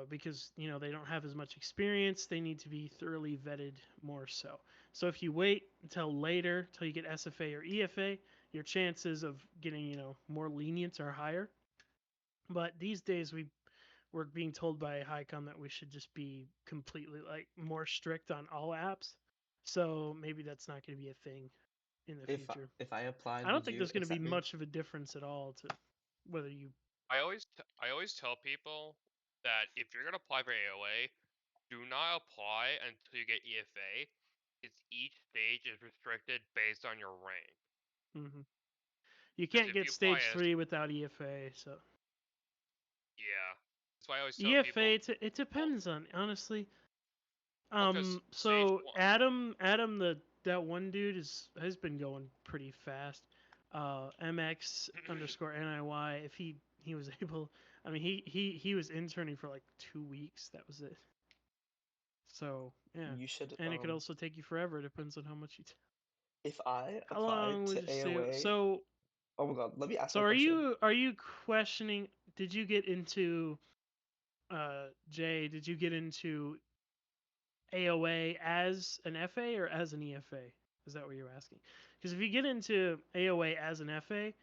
Because they don't have as much experience, they need to be thoroughly vetted more so. So if you wait until later, till you get SFA or EFA, your chances of getting more lenient are higher. But these days we're being told by HighCom that we should just be completely like more strict on all apps. So maybe that's not going to be a thing in the future. If I applied, I don't would think you there's going to be accept me? much of a difference at all to whether you. I always tell people that if you're gonna apply for AOA, do not apply until you get EFA. It's each stage is restricted based on your rank. Mm-hmm. You Because can't if get you apply stage as 3 without EFA. So yeah, that's why I always tell people. EFA, it Well, depends on honestly. because stage So one. Adam, that one dude has been going pretty fast. MX underscore NIY. If he was able, I mean he was interning for like 2 weeks. That was it. So yeah, You should and it could also take you forever. It depends on how much you. if I How long applied would to you say? AOA, So oh my God, let me ask so my are question. you questioning? Did you get into Jay? Did you get into AOA as an FA or as an EFA? Is that what you're asking? Because if you get into AOA as an FA,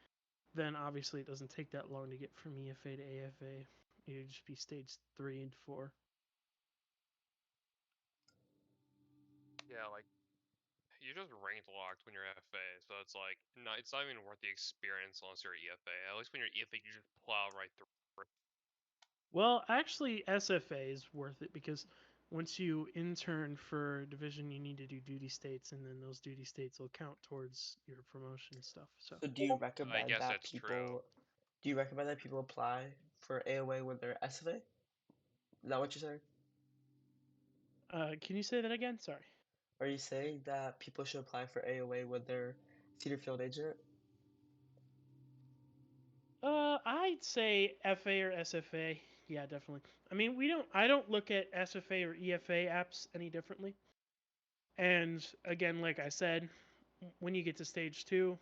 then obviously it doesn't take that long to get from EFA to AFA. You'd just be stage 3 and 4. Yeah, like you just ranked locked when you're FA, so it's like it's not even worth the experience unless you're EFA. At least when you're EFA, you just plow right through. Well, actually, SFA is worth it because once you intern for division, you need to do duty states, and then those duty states will count towards your promotion stuff. So So do you I recommend guess that that's true. people apply for AOA when they're SFA? Is that what you're saying? can you say that again? Sorry. Are you saying that people should apply for AOA when they're senior field agent? I'd say FA or SFA. Yeah, definitely. I mean, I don't look at SFA or EFA apps any differently. And again, like I said, when you get to stage 2,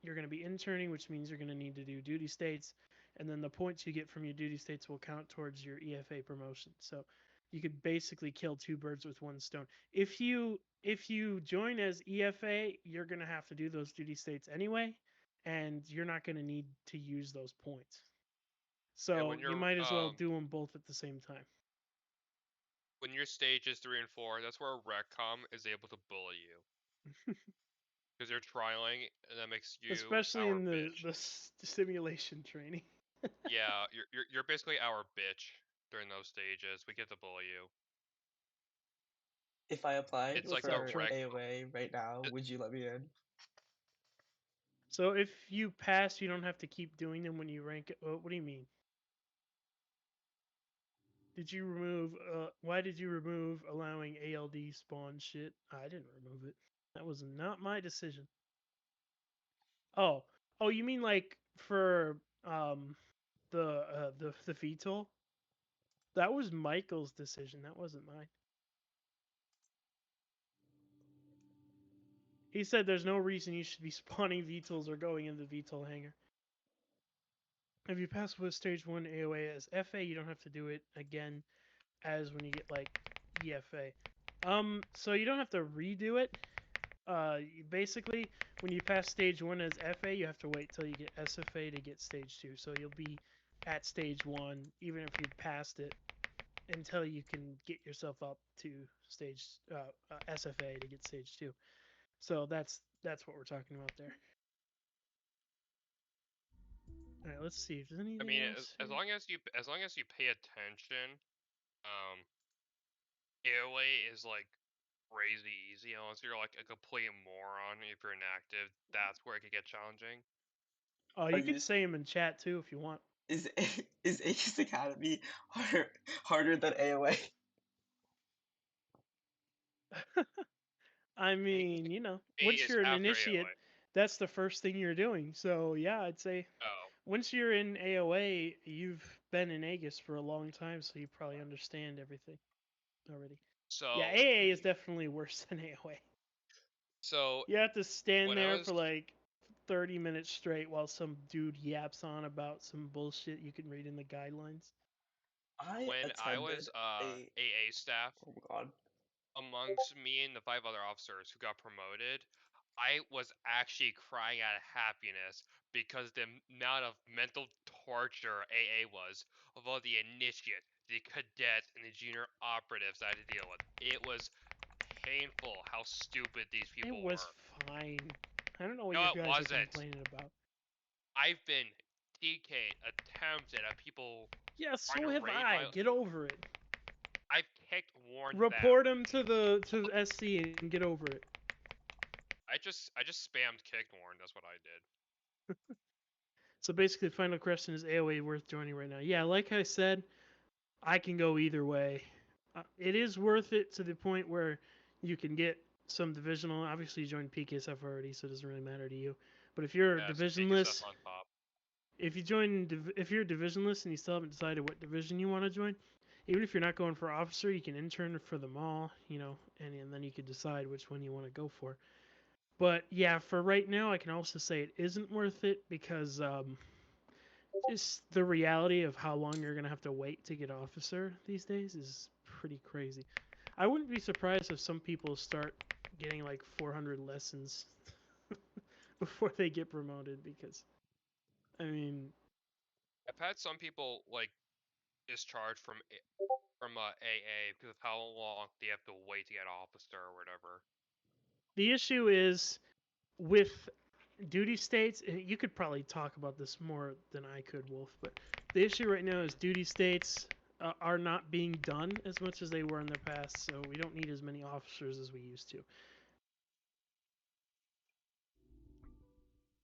you're going to be interning, which means you're going to need to do duty states, and then the points you get from your duty states will count towards your EFA promotion. So you could basically kill two birds with one stone. If you join as EFA, you're going to have to do those duty states anyway, and you're not going to need to use those points. Yeah, So you might as well do them both at the same time. when your stages 3 and 4, that's where Recom is able to bully you. Because you're trialing, and that makes you Especially our in bitch. the simulation training. Yeah, you're basically our bitch during those stages. We get to bully you. If I applied It's like for the True. rec. AOA right now, it- would you let me in? So if you pass, you don't have to keep doing them when you rank it. What do you mean? Did you remove? Why did you remove allowing ALD spawn shit? I didn't remove it. That was not my decision. Oh, oh, you mean like for the VTOL? That was Michael's decision. That wasn't mine. He said there's no reason you should be spawning VTOLs or going in the VTOL hangar. If you pass with stage 1 AOA as FA, you don't have to do it again as when you get like EFA. So you don't have to redo it. Basically, when you pass stage 1 as FA, you have to wait till you get SFA to get stage 2. So you'll be at stage 1 even if you passed it until you can get yourself up to stage SFA to get stage 2. So that's what we're talking about there. All right, let's see if there's anything I mean, else. as long as you pay attention, AOA is like crazy easy unless you're like a complete moron. If you're inactive, that's where it could get challenging. Oh, Are you you could say them in chat too if you want. is is Aegis Academy harder than AOA? I mean, you know, A once is you're an after initiate, AOA. that's the first thing you're doing. So yeah, I'd say Oh, once you're in AOA, you've been in Aegis for a long time, so you probably understand everything already. Yeah, so AA is definitely worse than AOA. so You have to stand when I there was for like 30 minutes straight while some dude yaps on about some bullshit you can read in the guidelines. I when I attended was a AA staff, oh my god. amongst me and the 5 other officers who got promoted, I was actually crying out of happiness because the amount of mental torture AA was of all the initiate, the cadets, and the junior operatives I had to deal with. It was painful how stupid these It people was were. fine. I don't know what No, you it guys are wasn't. complaining about. I've been DK'd, attempted at people Yeah, trying so to have raid I. my. Get over it. I've kicked Warren down. Report him to the SC and get over it. I just spammed kicked Warren. That's what I did. So basically, the final question is AOA worth joining right now? Yeah, like I said, I can go either way. It is worth it to the point where you can get some divisional. Obviously, you joined PKSF already, so it doesn't really matter to you. But if you're Yes, take yourself divisionless, on top. if you're divisionless and you still haven't decided what division you want to join, even if you're not going for officer, you can intern for them all, and then you can decide which one you want to go for. But yeah, for right now, I can also say it isn't worth it because just the reality of how long you're gonna have to wait to get officer these days is pretty crazy. I wouldn't be surprised if some people start getting like 400 lessons before they get promoted because, I mean, I've had some people like discharged from AA because of how long they have to wait to get officer or whatever. the issue is with duty states. You could probably talk about this more than I could, Wolf, but the issue right now is duty states are not being done as much as they were in the past, so we don't need as many officers as we used to.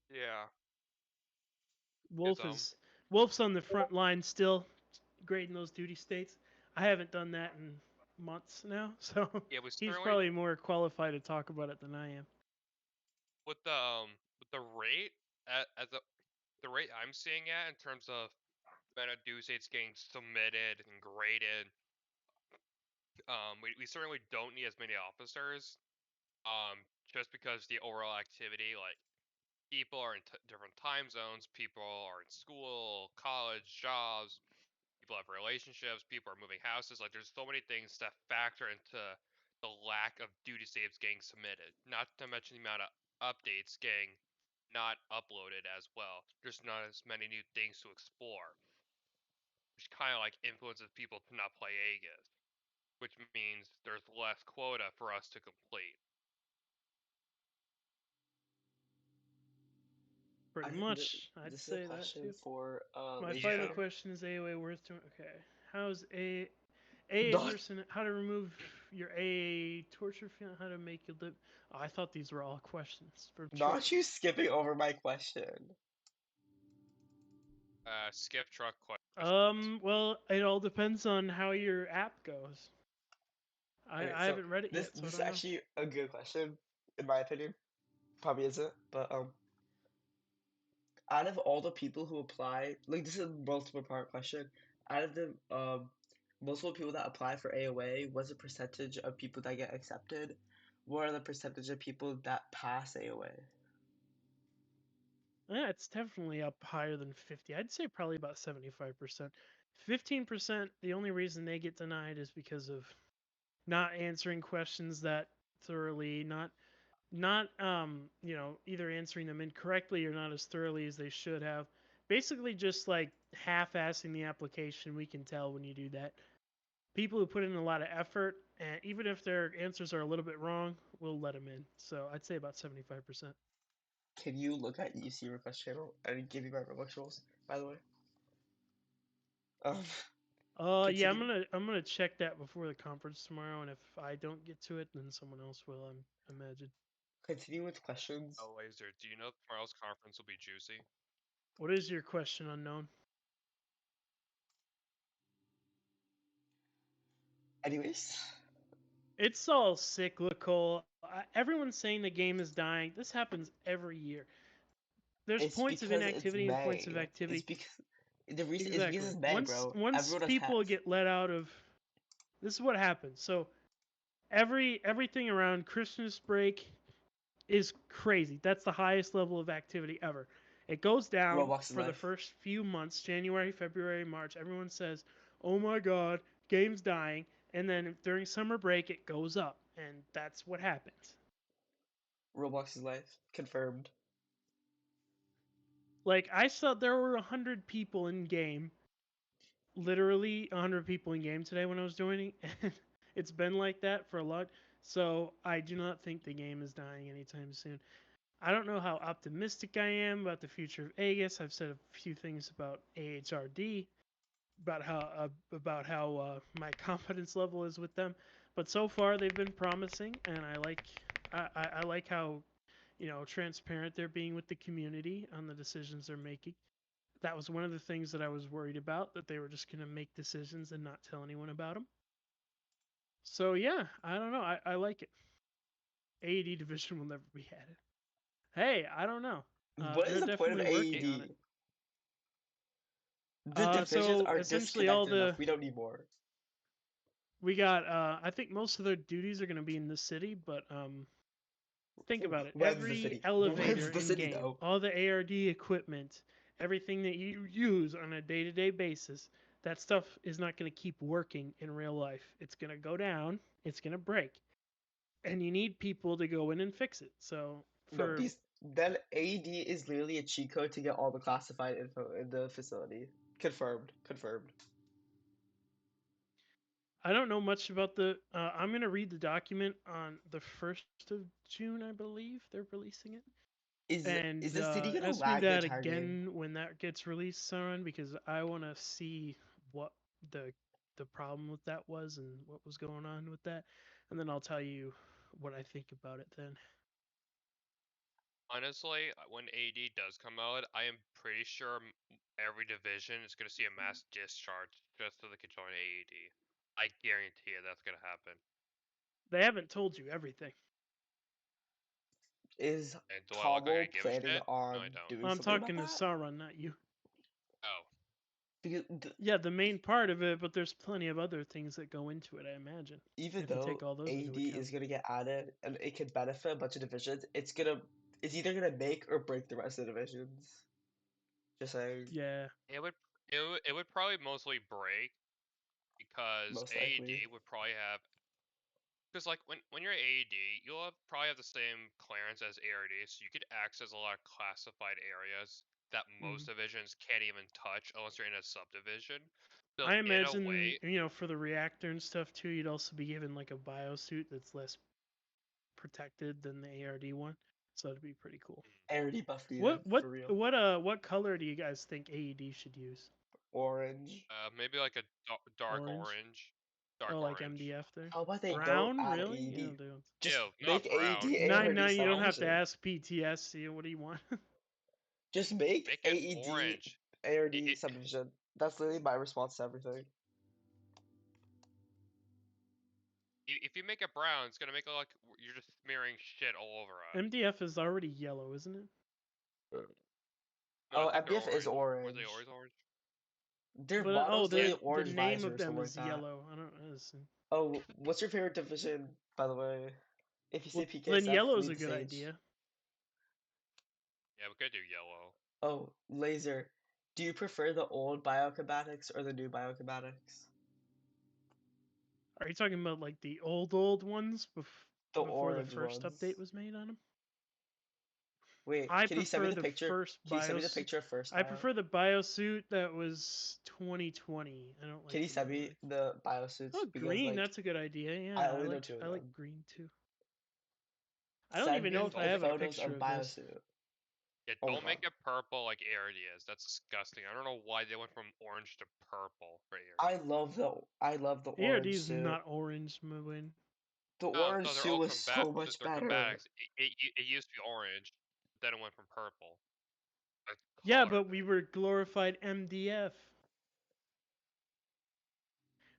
Yeah. Wolf is Wolf's on the front line still, grading those duty states. I haven't done that in months now, so Yeah, we he's certainly probably more qualified to talk about it than I am. with the rate at the rate I'm seeing at in terms of the amount of due states getting submitted and graded. We certainly don't need as many officers. Just because the overall activity, like people are in different time zones, people are in school, college, jobs, people have relationships, people are moving houses. Like there's so many things that factor into the lack of duty saves getting submitted. Not to mention the amount of updates getting not uploaded as well. There's not as many new things to explore, which kind of like influences people to not play Aegis, which means there's less quota for us to complete. Pretty much, I'd This is a say that question too. for My Laser final Fighter. question is AOA worth doing? Okay, how's AA Not versus how to remove your A torture feeling how to make you live. Oh, I thought these were all questions for truck. Not you skipping over my question. Skip truck questions. Well, it all depends on how your app goes. Okay, I so haven't read it this yet, so I this is don't know. actually a good question, in my opinion. Probably isn't, but out of all the people who apply, like this is a multiple part question. Out of the multiple people that apply for AOA, what's the percentage of people that get accepted? What are the percentage of people that pass AOA? Yeah, it's definitely up higher than 50. I'd say probably about 75%. 15%, the only reason they get denied is because of not answering questions that thoroughly, not either answering them incorrectly or not as thoroughly as they should have. Basically just like half-assing the application. We can tell when you do that. People who put in a lot of effort, and even if their answers are a little bit wrong, we'll let them in. So I'd say about 75%. Can you look at UC request channel and give me my Roblox rules, by the way? Um, Yeah, I'm continue. gonna check that before the conference tomorrow, and if I don't get to it, then someone else will. I'm imagine. Continue with questions. Oh, Laser, do you know tomorrow's conference will be juicy? What is your question, unknown? Anyways, It's all cyclical. Everyone's saying the game is dying. This happens every year. There's it's points of because it's inactivity and points of May. It's activity. because the reason is because Exactly. it's May, bro. Once Everyone has people hats. get let out of, this is what happens. So everything around Christmas break is crazy. That's the highest level of activity ever. It goes down Roblox is for the life. first few months, January, February, March. Everyone says, "Oh my God, game's dying," and then during summer break, it goes up, and that's what happens. Roblox is life. Confirmed. Like I saw there were 100 people in game, literally 100 people in game today when I was joining, and it's been like that for a lot. So I do not think the game is dying anytime soon. I don't know how optimistic I am about the future of Aegis. I've said a few things about AHRD, about how my confidence level is with them, but so far they've been promising, and I like how transparent they're being with the community on the decisions they're making. That was one of the things that I was worried about, that they were just going to make decisions and not tell anyone about them. So yeah, I don't know. I like it. AED division will never be added. Hey, I don't know. What is They're the point of definitely working on it. AED? The divisions So are essentially, all disconnected enough. the We don't need more. we got. I think most of their duties are going to be in the city, but think about it. When's the Every city? When's elevator the in city game, though? all the ARD equipment, everything that you use on a day-to-day basis, that stuff is not going to keep working in real life. It's going to go down. It's going to break, and you need people to go in and fix it. So No, for these then AED is literally a cheat code to get all the classified info in the facility. Confirmed. Confirmed. I don't know much about the. I'm gonna read the document on the 1st of June, I believe they're releasing it, Is and the city gonna ask me lag the that entire game? again when that gets released, Sauron, because I want to see what the the problem with that was and what was going on with that, and then I'll tell you what I think about it then. Honestly, when AD does come out, I am pretty sure every division is going to see a mass discharge just so they can join AED. I guarantee you that's going to happen. They haven't told you everything. Is And do I look like I Tommel give a planning shit? No, I on don't. doing I'm something about talking to that? Sauron, not you. Oh, Because Yeah, the main part of it, but there's plenty of other things that go into it, I imagine. even If you take though all those into AED account. is gonna get added and it could benefit a bunch of divisions, it's either gonna make or break the rest of the divisions. Just saying, Yeah. it would probably mostly break because most likely. AED would probably have. Because like when you're AED, you'll probably have the same clearance as ARD, so you could access a lot of classified areas that most Mm. divisions can't even touch unless you're in a subdivision. So I in a imagine, way, for the reactor and stuff too, you'd also be given like a biosuit that's less protected than the ARD one. So it'd be pretty cool. ARD buff What needed, what for real. what color do you guys think AED should use? Orange. maybe like a dark Orange? orange. Dark Oh, like orange. MDF there. How about they don't Brown, add really? You AED? know, they don't. Just Ew, not make brown. AED Nine, ARD you don't have to subdivision. ask PTS. What do you want? Just make Make it AED orange. ARD subdivision. That's literally my response to everything. If you make it brown, it's gonna make it look like you're just smearing shit all over it. MDF is already yellow, isn't it? No, Oh, I think they're MDF is Were they orange. always orange? Their But motto's the literally orange name visor of or them something like is that. yellow. I don't know. Oh, what's your favorite division, by the way? If you say Well, PK then stuff, yellow's leave a the good stage. idea. Yeah, we could do yellow. Oh, Laser. Do you prefer the old bioacrobatics or the new bioacrobatics? Are you talking about like the old ones The before the orange first ones. update was made on them? Wait, I can you send me prefer the the picture? first Can you send me the BIOS. picture of first I bio? prefer the biosuit that was 2020. I don't like. Can you the send new me one. the biosuits? Oh, Because green. like That's a good idea. Yeah, I only know two of I like them. green too. I don't Send even know me if I the have a photos picture of of this. biosuit. Yeah, Oh my don't make god. it purple like ARD is. That's disgusting. I don't know why they went from orange to purple for ARD. I love the ARD orange is suit. not orange, my win. The No, orange they're suit all was so much they're better. combatics. It used to be orange, then it went from purple. Like Yeah, color. but we were glorified MDF.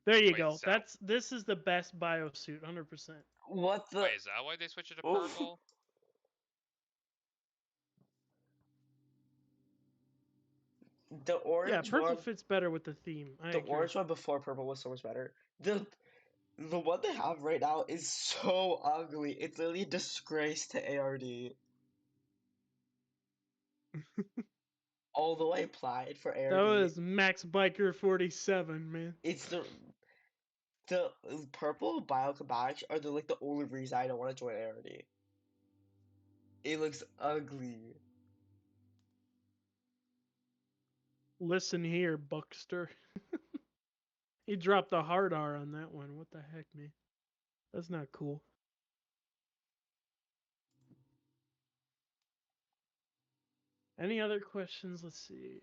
There you Wait, go. This is the best biosuit, 100%. What the? Wait, is that why they switched it to Oof. purple? The Yeah, orange purple one. fits better with the theme. I The agree. orange one before purple was so much better. The one they have right now is so ugly. It's literally a disgrace to ARD. Although I applied for That ARD, was Max Biker 47, man. it's the purple bioacrobatics are like the only reason I don't want to join ARD. It looks ugly. Listen here, Buckster. He dropped a hard R on that one. What the heck, man? That's not cool. Any other questions? Let's see.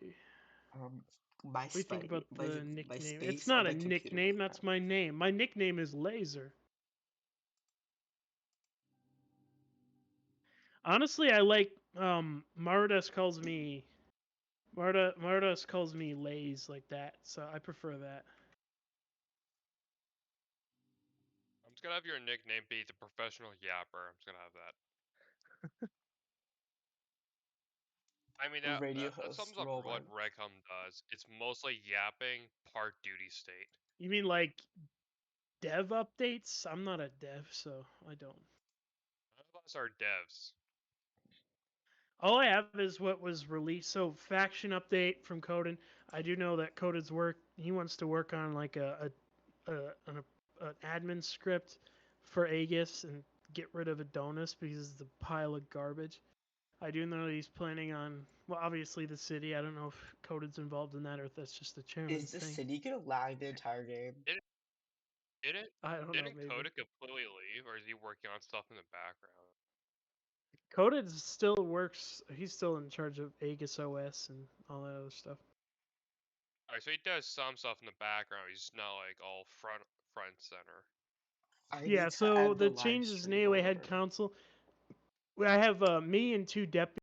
My What do you think about the my nickname? space It's not on a my computer nickname. really That's fast. my name. My nickname is Laser. Honestly, I like Mardas calls me Mardas calls me Lays like that, so I prefer that. I'm just gonna have your nickname be the professional yapper. I'm just gonna have that. I mean Radio that host sums up role what one. Regcom does. It's mostly yapping, part duty state. You mean like dev updates? I'm not a dev, so I don't. None of us are devs. All I have is what was released. So faction update from Coden. I do know that Coden's he wants to work on like an admin script for Aegis and get rid of Adonis because it's a pile of garbage. I do know he's planning on, well, obviously the city. I don't know if Coden's involved in that or if that's just the chairman's Is the thing. city gonna lag the entire game? I don't know, Didn't maybe. Koda completely leave, or is he working on stuff in the background? Coden still works. He's still in charge of Aegis OS and all that other stuff. Alright, so he does some stuff in the background. He's not like all front center. I Yeah, need to so end the live changes in stream AOA or head whatever. council. I have me and two deputies.